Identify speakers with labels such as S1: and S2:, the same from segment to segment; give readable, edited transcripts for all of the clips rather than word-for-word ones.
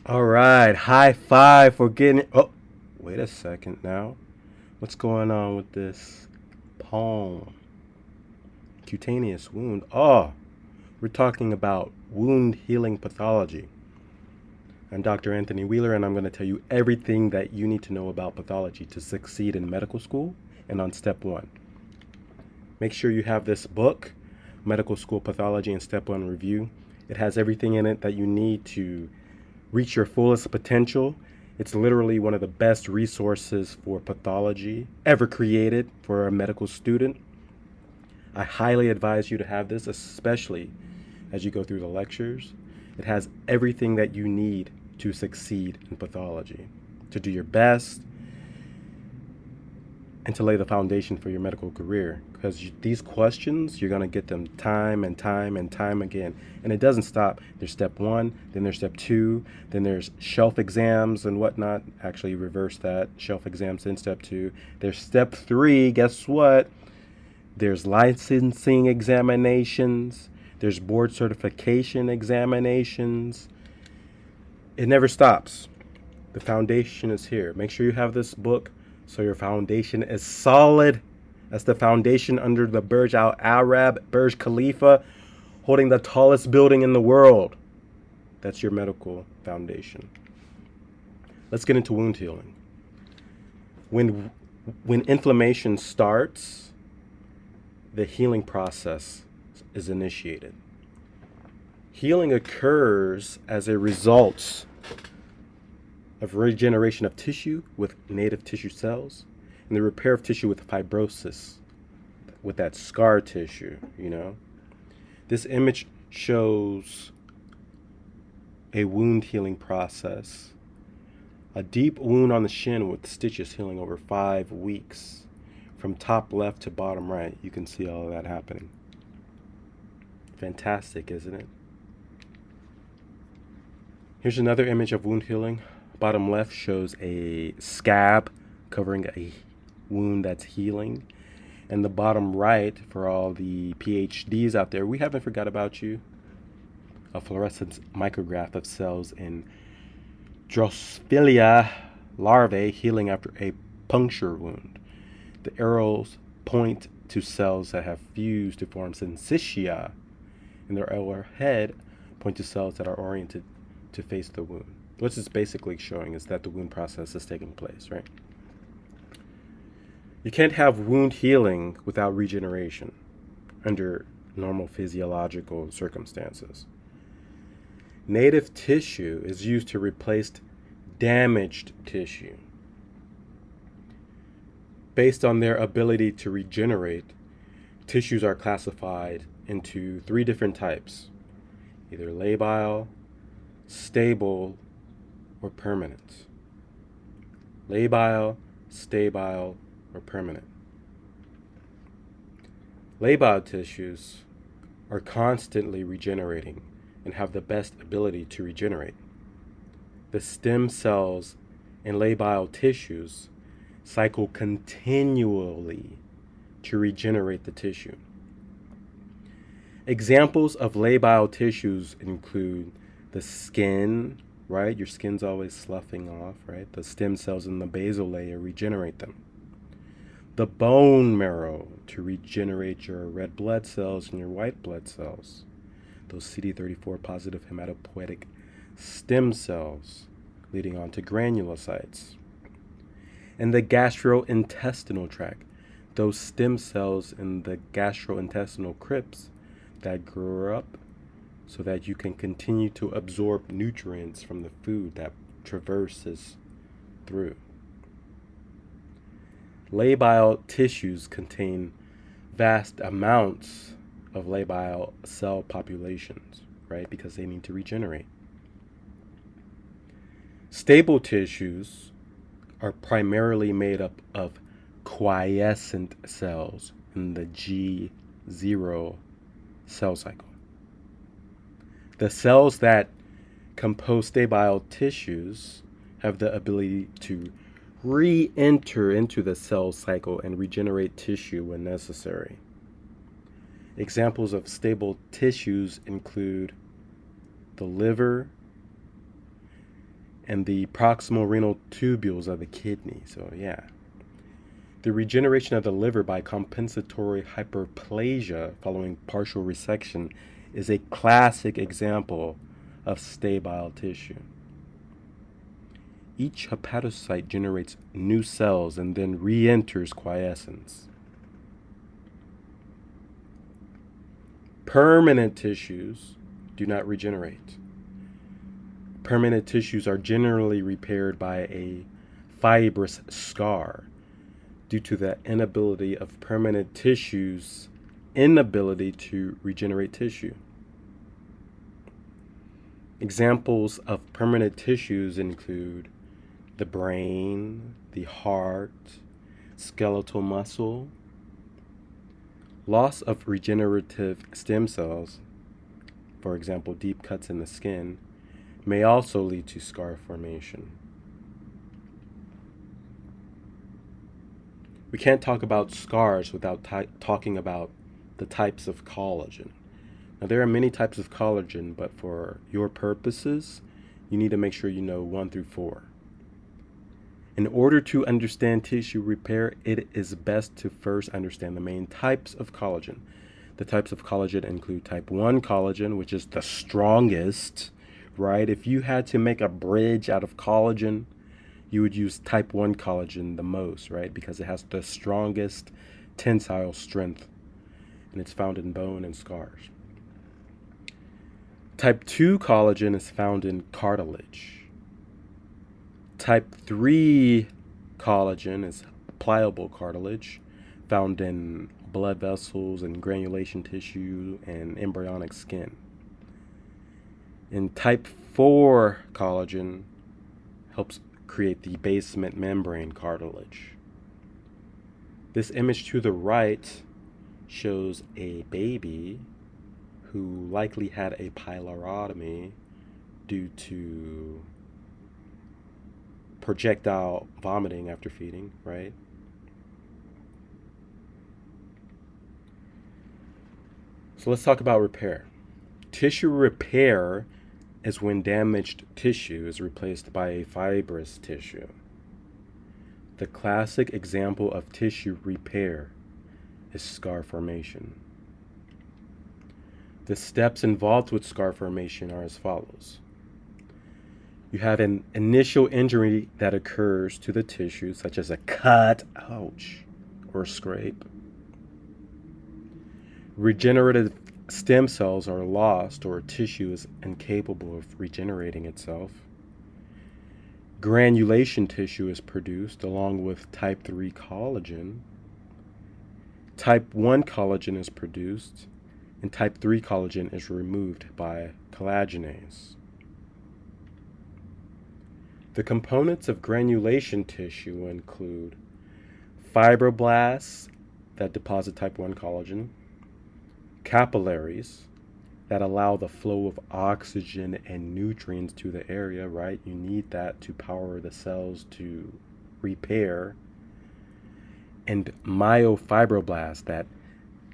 S1: All right, high five for getting. Oh, wait a second now. What's going on with this palm? Cutaneous wound. Oh, we're talking about wound healing pathology. I'm Dr. Anthony Wheeler, and I'm going to tell you everything that you need to know about pathology to succeed in medical school and on step one. Make sure you have this book, Medical School Pathology and Step One Review. It has everything in it that you need to reach your fullest potential. It's literally one of the best resources for pathology ever created for a medical student. I highly advise you to have this, especially as you go through the lectures. It has everything that you need to succeed in pathology, to do your best, and to lay the foundation for your medical career. Because these questions, you're going to get them time and time and time again. And it doesn't stop. There's step one, then there's step two, then there's shelf exams and whatnot. Actually, reverse that. Shelf exams in step two. There's step three. Guess what? There's licensing examinations. There's board certification examinations. It never stops. The foundation is here. Make sure you have this book so your foundation is solid. That's the foundation under the Burj Al Arab, Burj Khalifa, holding the tallest building in the world. That's your medical foundation. Let's get into wound healing. When inflammation starts, the healing process is initiated. Healing occurs as a result of regeneration of tissue with native tissue cells and the repair of tissue with fibrosis, with that scar tissue. This image shows a wound healing process. A deep wound on the shin with stitches healing over 5 weeks. From top left to bottom right, you can see all of that happening. Fantastic, isn't it? Here's another image of wound healing. Bottom left shows a scab covering a wound that's healing. And the bottom right, for all the PhDs out there, we haven't forgot about you. A fluorescence micrograph of cells in Drosophila larvae healing after a puncture wound. The arrows point to cells that have fused to form syncytia, and their arrowhead point to cells that are oriented to face the wound. What it's basically showing is that the wound process is taking place, right? You can't have wound healing without regeneration under normal physiological circumstances. Native tissue is used to replace damaged tissue. Based on their ability to regenerate, tissues are classified into 3 different types, either labile, stable, or permanent. Labile, stable, or permanent. Labile tissues are constantly regenerating and have the best ability to regenerate. The stem cells in labile tissues cycle continually to regenerate the tissue. Examples of labile tissues include the skin, right? Your skin's always sloughing off, right? The stem cells in the basal layer regenerate them. The bone marrow to regenerate your red blood cells and your white blood cells. Those CD34 positive hematopoietic stem cells leading on to granulocytes. And the gastrointestinal tract, those stem cells in the gastrointestinal crypts that grow up so that you can continue to absorb nutrients from the food that traverses through. Labile tissues contain vast amounts of labile cell populations, right? Because they need to regenerate. Stable tissues are primarily made up of quiescent cells in the G0 cell cycle. The cells that compose stable tissues have the ability to re-enter into the cell cycle and regenerate tissue when necessary. Examples of stable tissues include the liver, and the proximal renal tubules of the kidney. So yeah. The regeneration of the liver by compensatory hyperplasia following partial resection is a classic example of stabile tissue. Each hepatocyte generates new cells and then re-enters quiescence. Permanent tissues do not regenerate. Permanent tissues are generally repaired by a fibrous scar due to the inability of permanent tissues' inability to regenerate tissue. Examples of permanent tissues include the brain, the heart, skeletal muscle. Loss of regenerative stem cells, for example, deep cuts in the skin, may also lead to scar formation. We can't talk about scars without talking about the types of collagen. Now, there are many types of collagen, but for your purposes, you need to make sure you know 1 through 4. In order to understand tissue repair, it is best to first understand the main types of collagen. The types of collagen include type 1 collagen, which is the strongest, right? If you had to make a bridge out of collagen, you would use type 1 collagen the most, right? Because it has the strongest tensile strength, and it's found in bone and scars. Type 2 collagen is found in cartilage. Type 3 collagen is pliable cartilage, found in blood vessels and granulation tissue and embryonic skin. And type 4 collagen helps create the basement membrane cartilage. This image to the right shows a baby who likely had a pylorotomy due to projectile vomiting after feeding, right? So let's talk about repair. Tissue repair is when damaged tissue is replaced by a fibrous tissue. The classic example of tissue repair is scar formation. The steps involved with scar formation are as follows. You have an initial injury that occurs to the tissue, such as a cut, ouch, or scrape. Regenerative stem cells are lost or tissue is incapable of regenerating itself. Granulation tissue is produced along with type 3 collagen. Type 1 collagen is produced, and type 3 collagen is removed by collagenase. The components of granulation tissue include fibroblasts that deposit type 1 collagen, capillaries that allow the flow of oxygen and nutrients to the area, right? You need that to power the cells to repair, and myofibroblasts that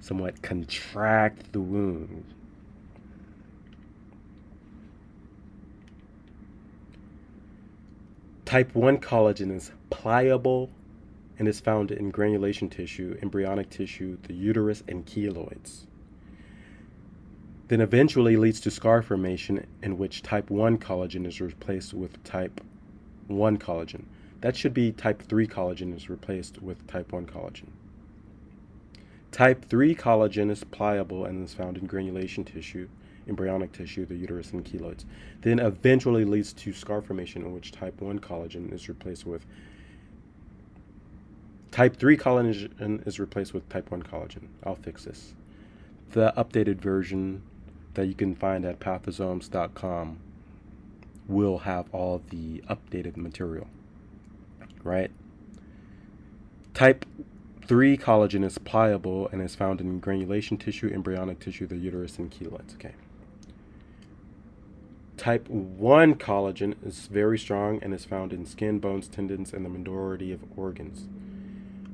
S1: somewhat contract the wound. Type 1 collagen is pliable and is found in granulation tissue, embryonic tissue, the uterus, and keloids. Then eventually leads to scar formation in which type 1 collagen is replaced with type 1 collagen. That should be type 3 collagen is replaced with type 1 collagen. Type 3 collagen is pliable and is found in granulation tissue, embryonic tissue, the uterus, and keloids. Then eventually leads to scar formation in which type 1 collagen is replaced with type 3 collagen is replaced with type 1 collagen. I'll fix this. The updated version that you can find at pathosomes.com will have all the updated material, right? Type 3 collagen is pliable and is found in granulation tissue, embryonic tissue, the uterus, and keloids. Okay. Type 1 collagen is very strong and is found in skin, bones, tendons, and the majority of organs.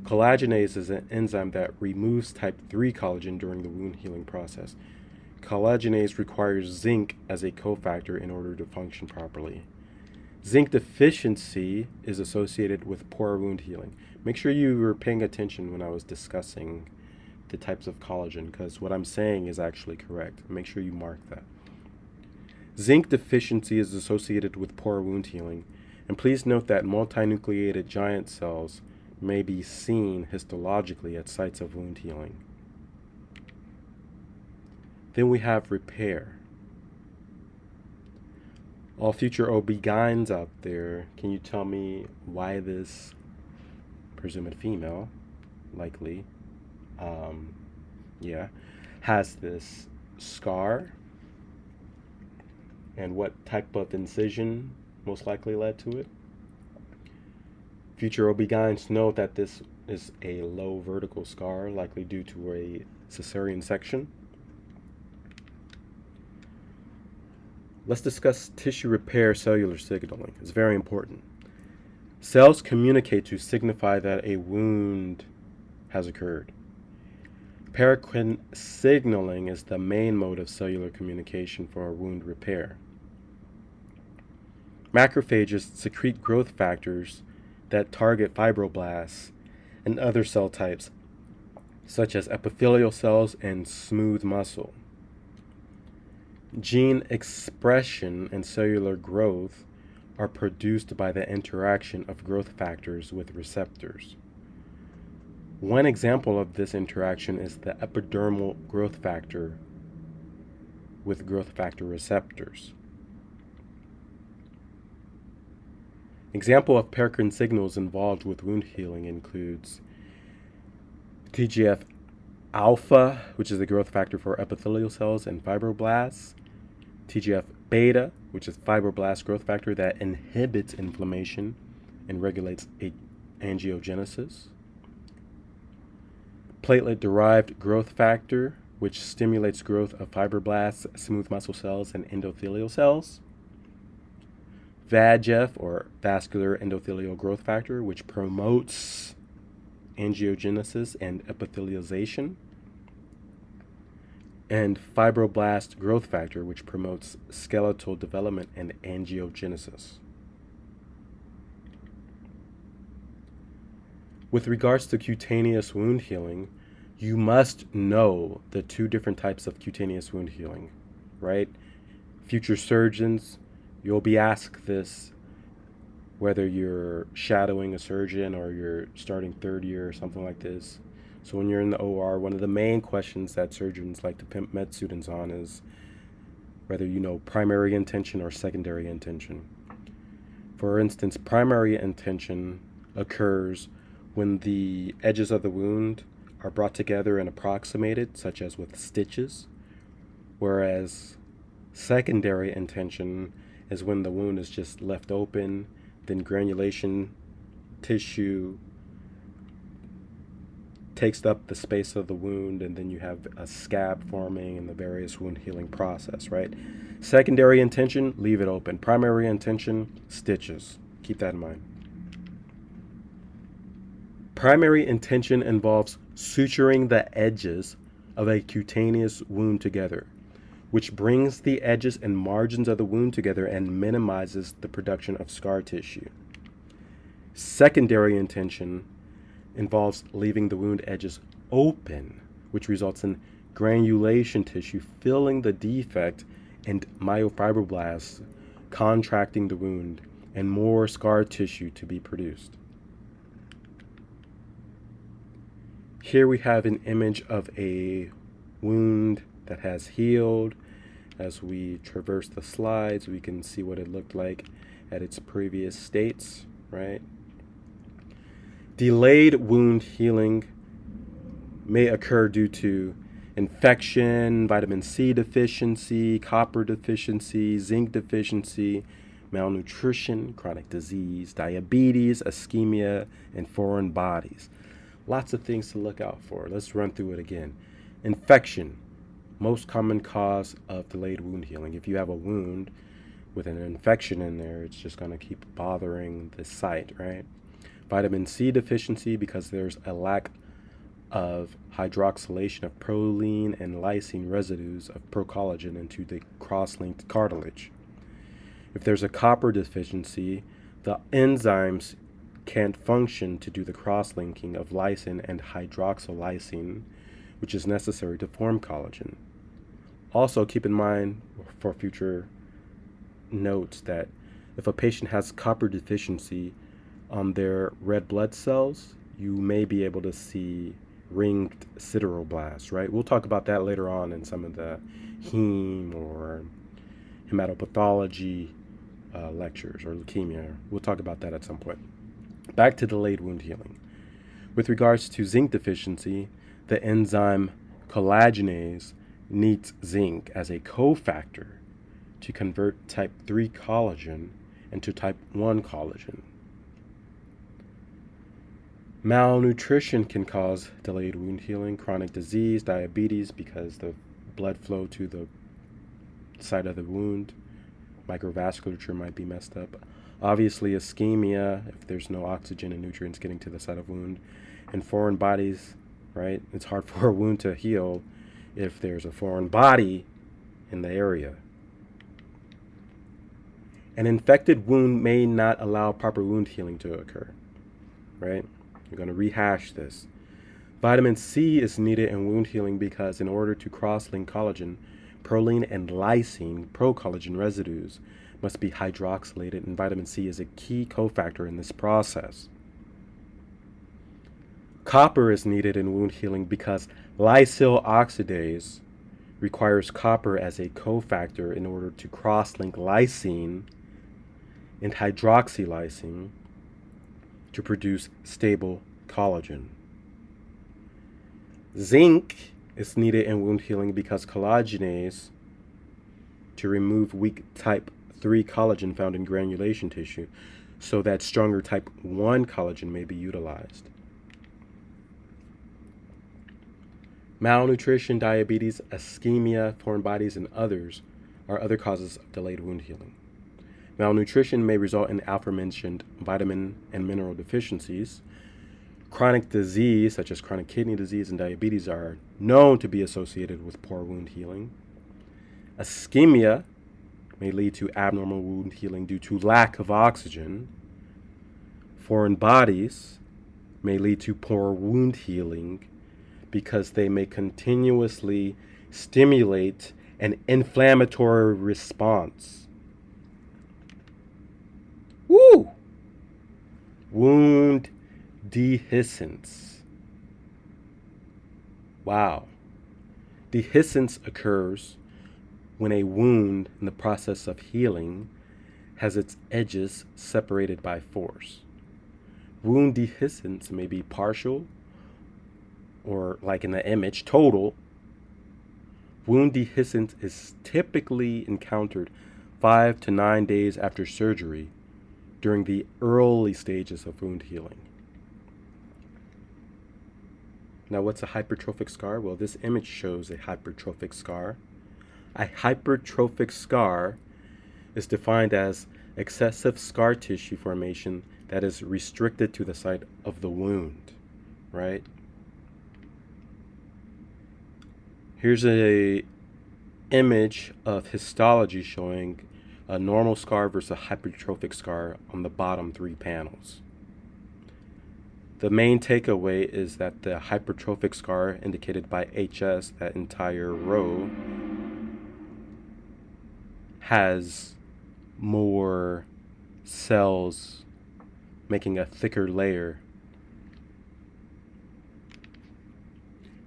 S1: Collagenase is an enzyme that removes type 3 collagen during the wound healing process. Collagenase requires zinc as a cofactor in order to function properly. Zinc deficiency is associated with poor wound healing. Make sure you were paying attention when I was discussing the types of collagen, because what I'm saying is actually correct. Make sure you mark that. Zinc deficiency is associated with poor wound healing, and please note that multinucleated giant cells may be seen histologically at sites of wound healing. Then we have repair. All future OB-GYNs out there, can you tell me why this presumed female, likely, has this scar, and what type of incision most likely led to it? Future OB-GYNs know that this is a low vertical scar, likely due to a cesarean section. Let's discuss tissue repair cellular signaling. It's very important. Cells communicate to signify that a wound has occurred. Paracrine signaling is the main mode of cellular communication for wound repair. Macrophages secrete growth factors that target fibroblasts and other cell types, such as epithelial cells and smooth muscle. Gene expression and cellular growth are produced by the interaction of growth factors with receptors. One example of this interaction is the epidermal growth factor with growth factor receptors. Example of paracrine signals involved with wound healing includes TGF alpha, which is the growth factor for epithelial cells and fibroblasts, TGF beta, which is fibroblast growth factor that inhibits inflammation and regulates angiogenesis, platelet-derived growth factor, which stimulates growth of fibroblasts, smooth muscle cells, and endothelial cells, VEGF, or vascular endothelial growth factor, which promotes angiogenesis and epithelialization, and fibroblast growth factor, which promotes skeletal development and angiogenesis. With regards to cutaneous wound healing, you must know the two different types of cutaneous wound healing, right? Future surgeons, you'll be asked this whether you're shadowing a surgeon or you're starting third year or something like this. So when you're in the OR, one of the main questions that surgeons like to pimp med students on is whether you know primary intention or secondary intention. For instance, primary intention occurs when the edges of the wound are brought together and approximated, such as with stitches, whereas secondary intention is when the wound is just left open, then granulation tissue takes up the space of the wound, and then you have a scab forming in the various wound healing process, right? Secondary intention, leave it open. Primary intention, stitches. Keep that in mind. Primary intention involves suturing the edges of a cutaneous wound together, which brings the edges and margins of the wound together and minimizes the production of scar tissue. Secondary intention involves leaving the wound edges open, which results in granulation tissue filling the defect and myofibroblasts contracting the wound and more scar tissue to be produced. Here we have an image of a wound that has healed. As we traverse the slides, we can see what it looked like at its previous states, right? Delayed wound healing may occur due to infection, vitamin C deficiency, copper deficiency, zinc deficiency, malnutrition, chronic disease, diabetes, ischemia, and foreign bodies. Lots of things to look out for. Let's run through it again. Infection, most common cause of delayed wound healing. If you have a wound with an infection in there, it's just going to keep bothering the site, right? Vitamin C deficiency, because there's a lack of hydroxylation of proline and lysine residues of procollagen into the cross-linked cartilage. If there's a copper deficiency, the enzymes can't function to do the cross-linking of lysine and hydroxylysine, which is necessary to form collagen. Also, keep in mind for future notes that if a patient has copper deficiency on their red blood cells, you may be able to see ringed sideroblasts, right? We'll talk about that later on in some of the heme or hematopathology lectures, or leukemia. We'll talk about that at some point. Back to delayed wound healing. With regards to zinc deficiency, the enzyme collagenase needs zinc as a cofactor to convert type 3 collagen into type 1 collagen. Malnutrition can cause delayed wound healing, chronic disease, diabetes, because the blood flow to the site of the wound, microvasculature might be messed up. Obviously, ischemia, if there's no oxygen and nutrients getting to the site of wound, and foreign bodies, right? It's hard for a wound to heal if there's a foreign body in the area. An infected wound may not allow proper wound healing to occur, right? We're going to rehash this. Vitamin C is needed in wound healing because in order to cross-link collagen, proline and lysine, procollagen residues, must be hydroxylated, and vitamin C is a key cofactor in this process. Copper is needed in wound healing because lysyl oxidase requires copper as a cofactor in order to cross-link lysine and hydroxylysine to produce stable collagen. Zinc is needed in wound healing because collagenase to remove weak type 3 collagen found in granulation tissue so that stronger type 1 collagen may be utilized. Malnutrition, diabetes, ischemia, foreign bodies, and others are other causes of delayed wound healing. Malnutrition may result in aforementioned vitamin and mineral deficiencies. Chronic disease, such as chronic kidney disease and diabetes, are known to be associated with poor wound healing. Ischemia may lead to abnormal wound healing due to lack of oxygen. Foreign bodies may lead to poor wound healing because they may continuously stimulate an inflammatory response. Woo! Wound dehiscence. Wow. Dehiscence occurs when a wound in the process of healing has its edges separated by force. Wound dehiscence may be partial or, like in the image, total. Wound dehiscence is typically encountered 5 to 9 days after surgery during the early stages of wound healing. Now, what's a hypertrophic scar? Well, this image shows a hypertrophic scar. A hypertrophic scar is defined as excessive scar tissue formation that is restricted to the site of the wound, right? Here's a image of histology showing a normal scar versus a hypertrophic scar on the bottom 3 panels. The main takeaway is that the hypertrophic scar, indicated by HS, that entire row, has more cells making a thicker layer.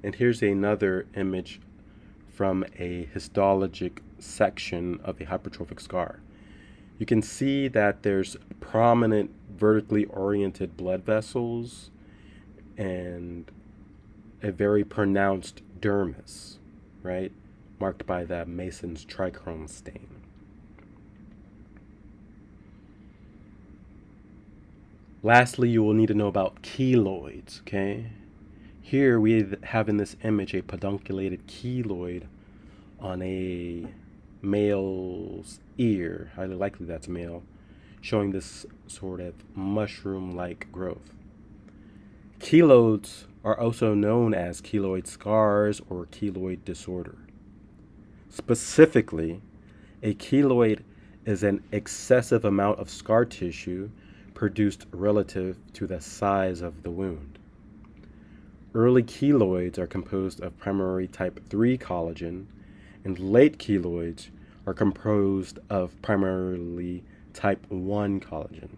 S1: And here's another image from a histologic section of a hypertrophic scar. You can see that there's prominent vertically oriented blood vessels and a very pronounced dermis, right? Marked by that Mason's trichrome stain. Lastly, you will need to know about keloids, okay? Here we have in this image a pedunculated keloid on a male's ear, highly likely that's male, showing this sort of mushroom-like growth. Keloids are also known as keloid scars or keloid disorder. Specifically, a keloid is an excessive amount of scar tissue produced relative to the size of the wound. Early keloids are composed of primary type 3 collagen, and late keloids are composed of primarily type 1 collagen.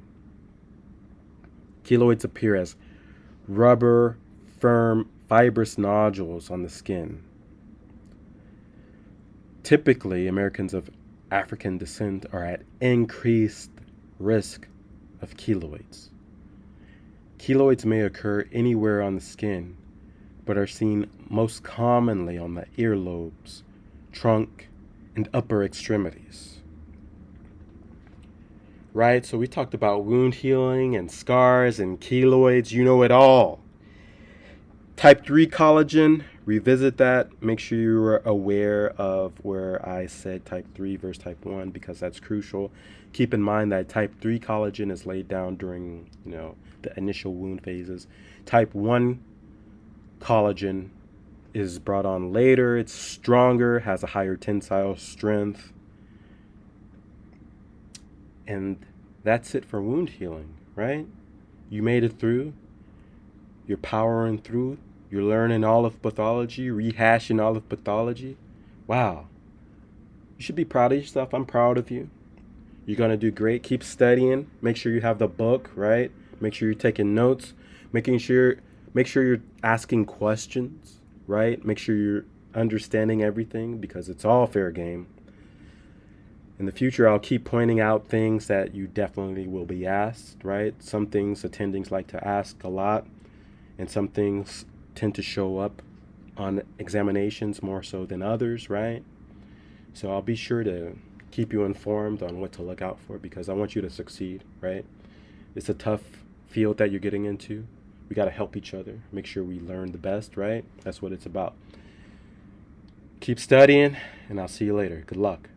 S1: Keloids appear as rubber, firm, fibrous nodules on the skin. Typically, Americans of African descent are at increased risk of keloids. Keloids may occur anywhere on the skin, but are seen most commonly on the earlobes, trunk, and upper extremities. Right, so we talked about wound healing and scars and keloids. You know it all. Type 3 collagen, revisit that. Make sure you're aware of where I said type 3 versus type 1 because that's crucial. Keep in mind that type 3 collagen is laid down during, the initial wound phases. Type 1 collagen is brought on later. It's stronger, has a higher tensile strength. And that's it for wound healing, right? You made it through. You're powering through. You're learning all of pathology, rehashing all of pathology. Wow. You should be proud of yourself. I'm proud of you. You're going to do great. Keep studying. Make sure you have the book, right? Make sure you're taking notes. Make sure you're asking questions, right? Make sure you're understanding everything because it's all fair game. In the future, I'll keep pointing out things that you definitely will be asked, right? Some things attendings like to ask a lot, and some things tend to show up on examinations more so than others, right? So I'll be sure to keep you informed on what to look out for because I want you to succeed, right? It's a tough field that you're getting into. We got to help each other, make sure we learn the best, right? That's what it's about. Keep studying, and I'll see you later. Good luck.